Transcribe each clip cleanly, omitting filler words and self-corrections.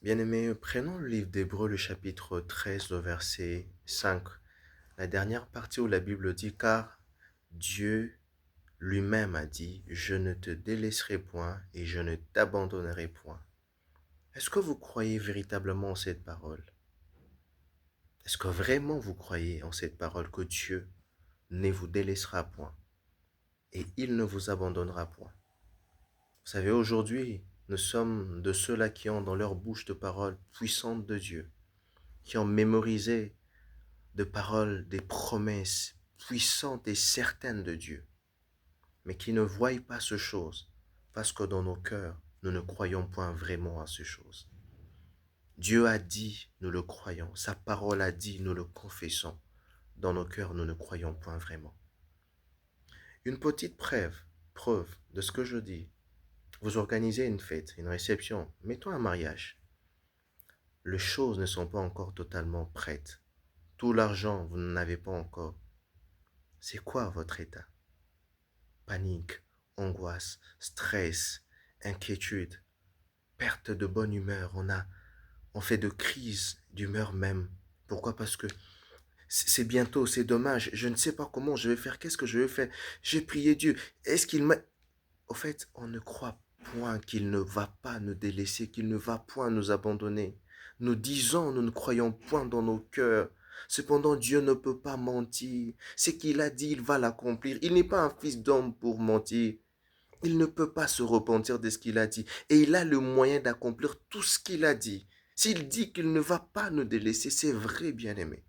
Bien-aimés, prenons le livre d'Hébreux, le chapitre 13, le verset 5, la dernière partie où la Bible dit, car Dieu lui-même a dit, je ne te délaisserai point et je ne t'abandonnerai point. Est-ce que vous croyez véritablement en cette parole? Est-ce que vraiment vous croyez en cette parole que Dieu ne vous délaissera point et il ne vous abandonnera point? Vous savez, aujourd'hui, nous sommes de ceux-là qui ont dans leur bouche de paroles puissantes de Dieu, qui ont mémorisé de paroles, des promesses puissantes et certaines de Dieu, mais qui ne voient pas ces choses, parce que dans nos cœurs, nous ne croyons point vraiment à ces choses. Dieu a dit, nous le croyons. Sa parole a dit, nous le confessons. Dans nos cœurs, nous ne croyons point vraiment. Une petite preuve de ce que je dis. Vous organisez une fête, une réception, mettons un mariage. Les choses ne sont pas encore totalement prêtes. Tout l'argent, vous n'en avez pas encore. C'est quoi votre état? Panique, angoisse, stress, inquiétude, perte de bonne humeur. On fait de crises d'humeur même. Pourquoi? Parce que c'est bientôt, c'est dommage. Je ne sais pas comment je vais faire. Qu'est-ce que je vais faire? J'ai prié Dieu. Est-ce qu'il m'a... Au fait, on ne croit point qu'il ne va pas nous délaisser, qu'il ne va point nous abandonner. Nous disons, nous ne croyons point dans nos cœurs. Cependant, Dieu ne peut pas mentir. Ce qu'il a dit, il va l'accomplir. Il n'est pas un fils d'homme pour mentir. Il ne peut pas se repentir de ce qu'il a dit. Et il a le moyen d'accomplir tout ce qu'il a dit. S'il dit qu'il ne va pas nous délaisser, c'est vrai, bien-aimé.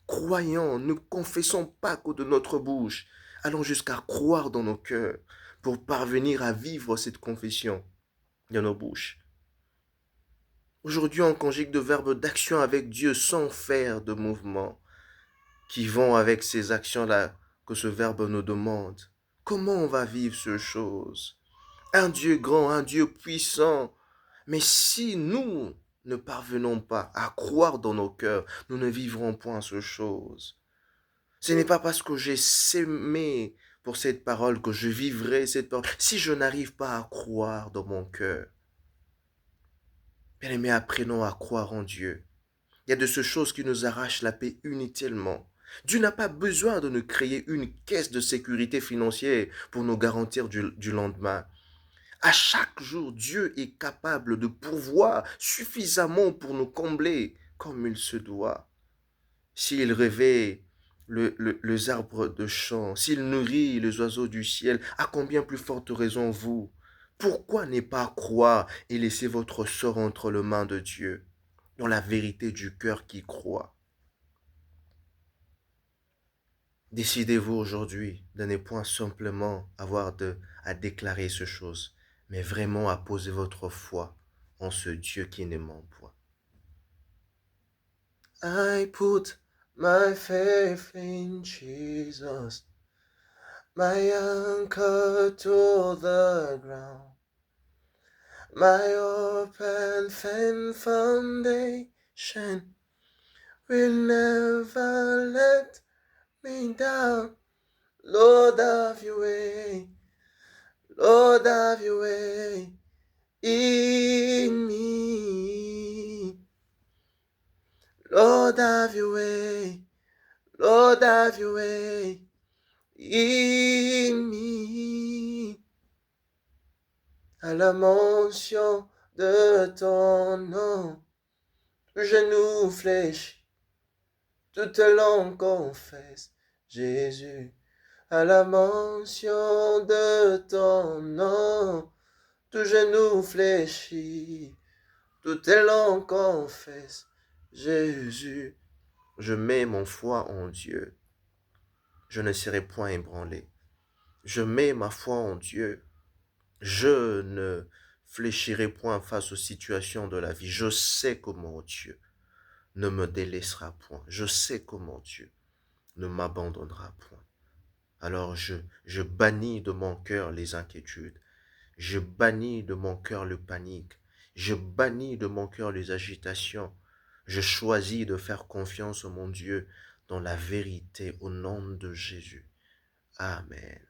Croyons, ne confessons pas que de notre bouche. Allons jusqu'à croire dans nos cœurs pour parvenir à vivre cette confession dans nos bouches. Aujourd'hui, on conjugue de verbes d'action avec Dieu sans faire de mouvement qui vont avec ces actions-là que ce verbe nous demande. Comment on va vivre ces choses? Un Dieu grand, un Dieu puissant. Mais si nous ne parvenons pas à croire dans nos cœurs, nous ne vivrons point ces choses. Ce n'est pas parce que j'ai sémé pour cette parole que je vivrai cette parole. Si je n'arrive pas à croire dans mon cœur, bien aimé, apprenons à croire en Dieu. Il y a de ces choses qui nous arrachent la paix inutilement. Dieu n'a pas besoin de nous créer une caisse de sécurité financière pour nous garantir du lendemain. À chaque jour, Dieu est capable de pourvoir suffisamment pour nous combler comme il se doit. S'il réveille les arbres de champ, s'il nourrit les oiseaux du ciel, à combien plus forte raison vous? Pourquoi ne pas croire et laisser votre sort entre les mains de Dieu, dans la vérité du cœur qui croit? Décidez-vous aujourd'hui de ne point simplement à déclarer ces choses, mais vraiment à poser votre foi en ce Dieu qui ne ment point. I put my faith in Jesus, my anchor to the ground, my open firm foundation will never let me down. Lord, have your way, Lord, have your way in me. Lord, have your way, Lord, have your way in me. À la mention de ton nom, tout genou fléchit, toute langue confesse Jésus. À la mention de ton nom, tout genou fléchit, toute langue confesse Jésus. Je mets mon foi en Dieu. Je ne serai point ébranlé. Je mets ma foi en Dieu. Je ne fléchirai point face aux situations de la vie. Je sais comment Dieu ne me délaissera point. Je sais comment Dieu ne m'abandonnera point. Alors je bannis de mon cœur les inquiétudes. Je bannis de mon cœur le panique. Je bannis de mon cœur les agitations. Je choisis de faire confiance au mon Dieu dans la vérité au nom de Jésus. Amen.